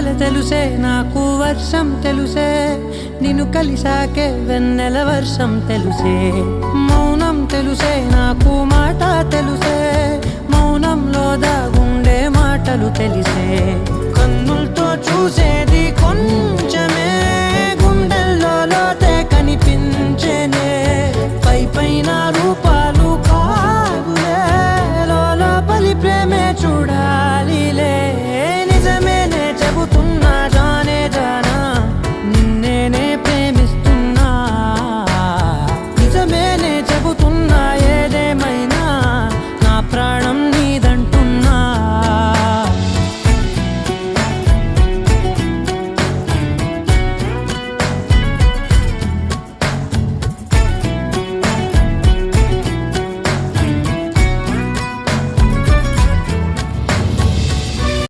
చలి తెలుసే నాకు వర్షం తెలుసే నిన్ను కలిసాకే వెన్నెల వర్షం తెలుసే మౌనం తెలుసే నాకు మాట తెలుసే మౌనంలో దాగుండే మాటలు తెలిసే కన్నులతో చూసే